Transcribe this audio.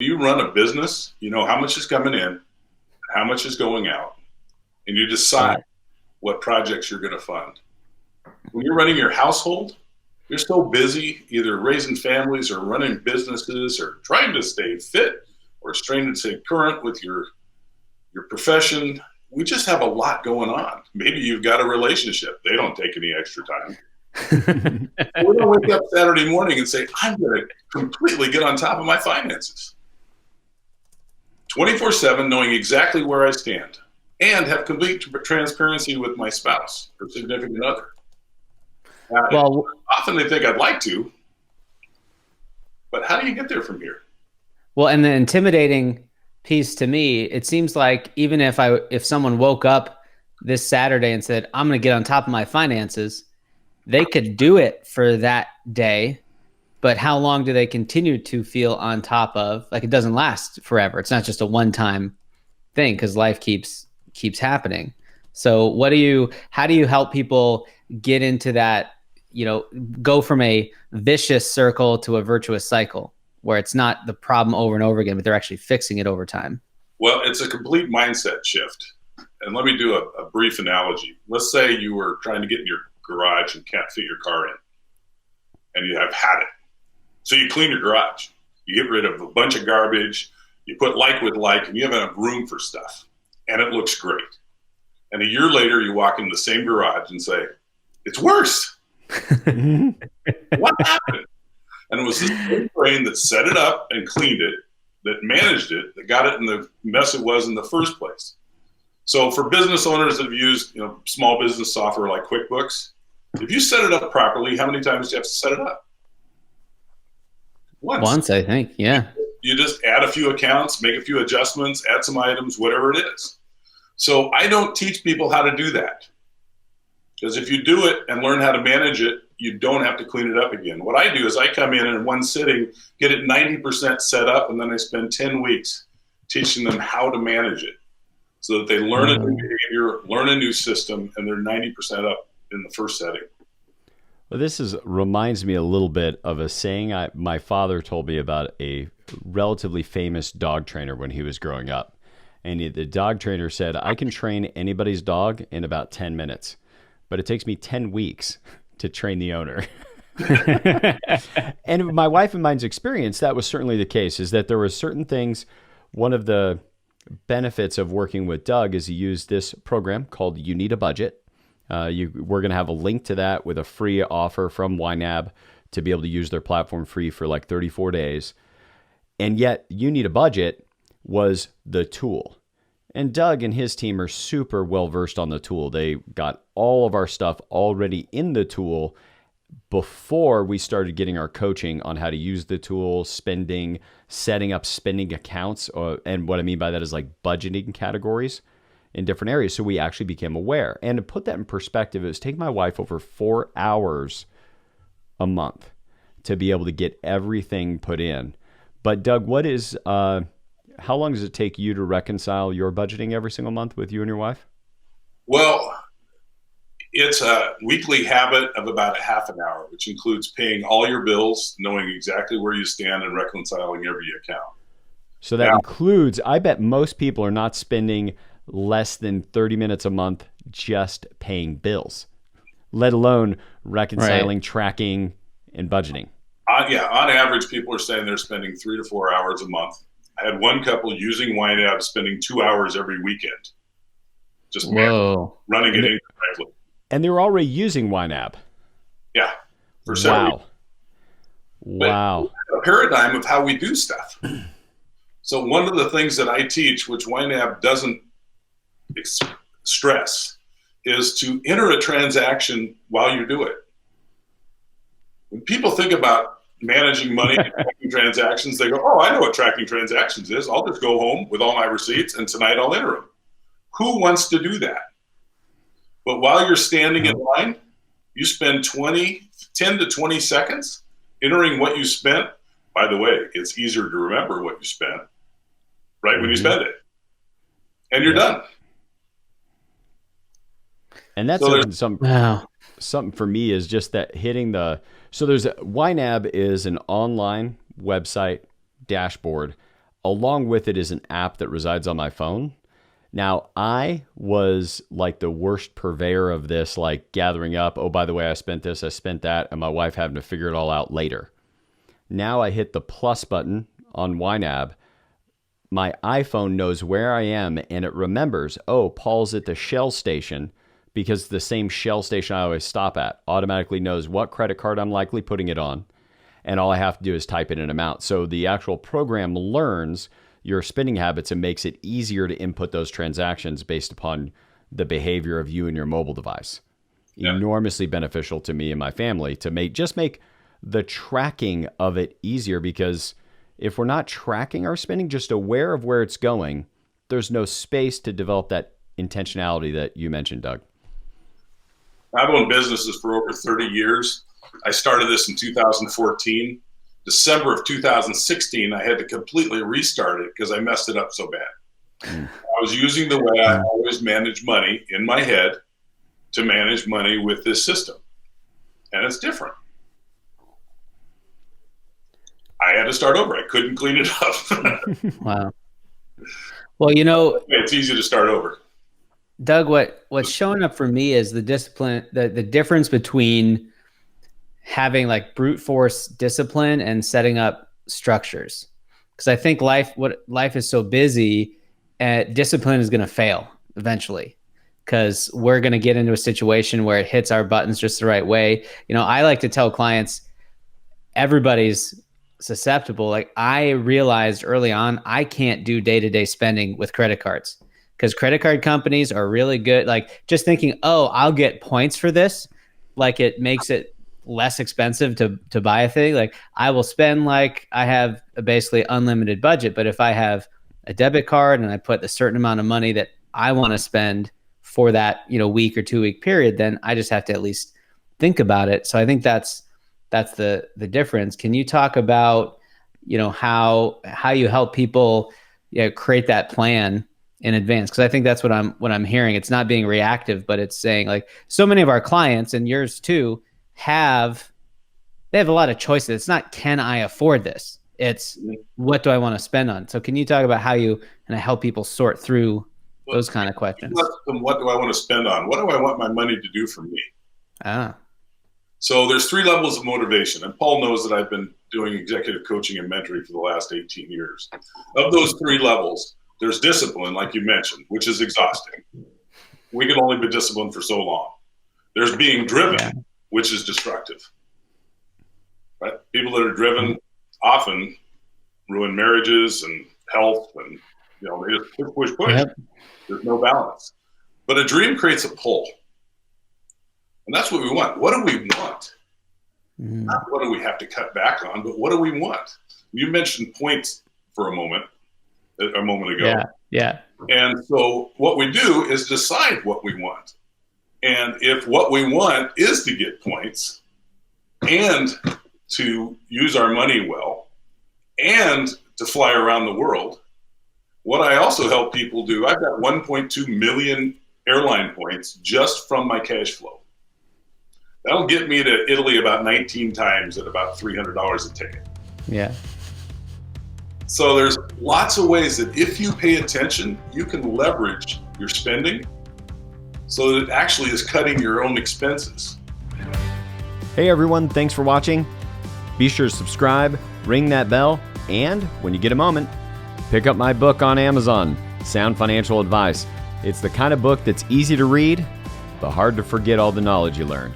You run a business, you know how much is coming in, how much is going out, and you decide Right. what projects you're going to fund. When you're running your household, you're so busy either raising families or running businesses or trying to stay fit or trying to stay current with your profession. We just have a lot going on. Maybe you've got a relationship. They don't take any extra time. We don't wake up Saturday morning and say, I'm going to completely get on top of my finances. 24/7, knowing exactly where I stand and have complete transparency with my spouse or significant other. Well, Often they think I'd like to, but how do you get there from here? and the intimidating piece to me, it seems like even if someone woke up this Saturday and said, "I'm going to get on top of my finances," they could do it for that day, but how long do they continue to feel on top of? Like it doesn't last forever. It's not just a one-time thing because life keeps happening. So how do you help people get into that, go from a vicious circle to a virtuous cycle where it's not the problem over and over again, but they're actually fixing it over time? Well, it's a complete mindset shift. And let me do a brief analogy. Let's say you were trying to get in your garage and can't fit your car in, and you have had it. So you clean your garage. You get rid of a bunch of garbage. You put like with like, and you have enough room for stuff. And it looks great. And a year later, you walk into the same garage and say, it's worse. What happened? And it was the same brain that set it up and cleaned it, that managed it, that got it in the mess it was in the first place. So for business owners that have used small business software like QuickBooks, if you set it up properly, how many times do you have to set it up? Once. Once, I think. Yeah. You just add a few accounts, make a few adjustments, add some items, whatever it is. So I don't teach people how to do that. Because if you do it and learn how to manage it, you don't have to clean it up again. What I do is I come in one sitting, get it 90% set up, and then I spend 10 weeks teaching them how to manage it so that they learn a new behavior, learn a new system, and they're 90% up in the first setting. Well, reminds me a little bit of a saying my father told me about a relatively famous dog trainer when he was growing up. And the dog trainer said, I can train anybody's dog in about 10 minutes, but it takes me 10 weeks to train the owner. And my wife and mine's experience, that was certainly the case, is that there were certain things. One of the benefits of working with Doug is he used this program called You Need a Budget. We're going to have a link to that with a free offer from YNAB to be able to use their platform free for like 34 days. And yet You Need a Budget was the tool. And Doug and his team are super well versed on the tool. They got all of our stuff already in the tool before we started getting our coaching on how to use the tool, spending, setting up spending accounts. And what I mean by that is like budgeting categories in different areas. So we actually became aware. And to put that in perspective, it was taking my wife over 4 hours a month to be able to get everything put in. But Doug, how long does it take you to reconcile your budgeting every single month with you and your wife? Well, it's a weekly habit of about a half an hour, which includes paying all your bills, knowing exactly where you stand, and reconciling every account. So that includes, I bet most people are not spending less than 30 minutes a month just paying bills, let alone reconciling, tracking, and budgeting. On average, people are saying they're spending 3 to 4 hours a month. I had one couple using YNAB spending 2 hours every weekend, just running it incorrectly. And they were already using YNAB. Yeah, for several. Wow. A paradigm of how we do stuff. So one of the things that I teach, which YNAB doesn't stress, is to enter a transaction while you do it. When people think about managing money and tracking transactions, they go, oh, I know what tracking transactions is. I'll just go home with all my receipts and tonight I'll enter them. Who wants to do that? But while you're standing in line, you spend 10 to 20 seconds entering what you spent. By the way, it's easier to remember what you spent right when you spend it. And you're done. And that's something for me is just that so YNAB is an online website dashboard Along with it is an app that resides on my phone. Now, I was like the worst purveyor of this, like gathering up, oh, by the way, I spent this, I spent that, and my wife having to figure it all out later. Now I hit the plus button on YNAB. My iPhone knows where I am, and it remembers, oh, Paul's at the Shell station, because the same Shell station I always stop at automatically knows what credit card I'm likely putting it on. And all I have to do is type in an amount. So the actual program learns your spending habits and makes it easier to input those transactions based upon the behavior of you and your mobile device. Yeah. Enormously beneficial to me and my family to make the tracking of it easier, because if we're not tracking our spending, just aware of where it's going, there's no space to develop that intentionality that you mentioned, Doug. I've owned businesses for over 30 years. I started this in 2014. December of 2016, I had to completely restart it because I messed it up so bad. I was using the way I always manage money in my head to manage money with this system. And it's different. I had to start over. I couldn't clean it up. Wow. Well, you know, it's easy to start over. Doug, what's showing up for me is the discipline, the difference between having like brute force discipline and setting up structures. Because I think life is so busy, and discipline is going to fail eventually, because we're going to get into a situation where it hits our buttons just the right way. You know, I like to tell clients, everybody's susceptible. Like, I realized early on, I can't do day-to-day spending with credit cards, because credit card companies are really good. Like, just thinking, oh, I'll get points for this, like it makes it less expensive to buy a thing. Like, I will spend, like, I have a basically unlimited budget, but if I have a debit card and I put a certain amount of money that I want to spend for that, you know, week or 2 week period, then I just have to at least think about it. So I think that's the difference. Can you talk about, you know, how you help people, you know, create that plan in advance? Because I think that's what I'm hearing. It's not being reactive, but it's saying, like, so many of our clients, and yours too, they have a lot of choices. It's not, can I afford this? It's, what do I want to spend on? So can you talk about how you help people sort through those kind of questions? What do I want to spend on? What do I want my money to do for me? So there's 3 levels of motivation. And Paul knows that I've been doing executive coaching and mentoring for the last 18 years. Of those 3 levels, there's discipline, like you mentioned, which is exhausting. We can only be disciplined for so long. There's being driven, which is destructive. Right? People that are driven often ruin marriages and health, and, you know, they just push. Yep. There's no balance. But a dream creates a pull. And that's what we want. What do we want? Not what do we have to cut back on, but what do we want? You mentioned points for a moment ago. Yeah. And so what we do is decide what we want. And if what we want is to get points and to use our money well and to fly around the world, what I also help people do, I've got 1.2 million airline points just from my cash flow. That'll get me to Italy about 19 times at about $300 a ticket. Yeah. So there's lots of ways that if you pay attention, you can leverage your spending so that it actually is cutting your own expenses. Hey everyone, thanks for watching. Be sure to subscribe, ring that bell, and when you get a moment, pick up my book on Amazon, Sound Financial Advice. It's the kind of book that's easy to read, but hard to forget all the knowledge you learned.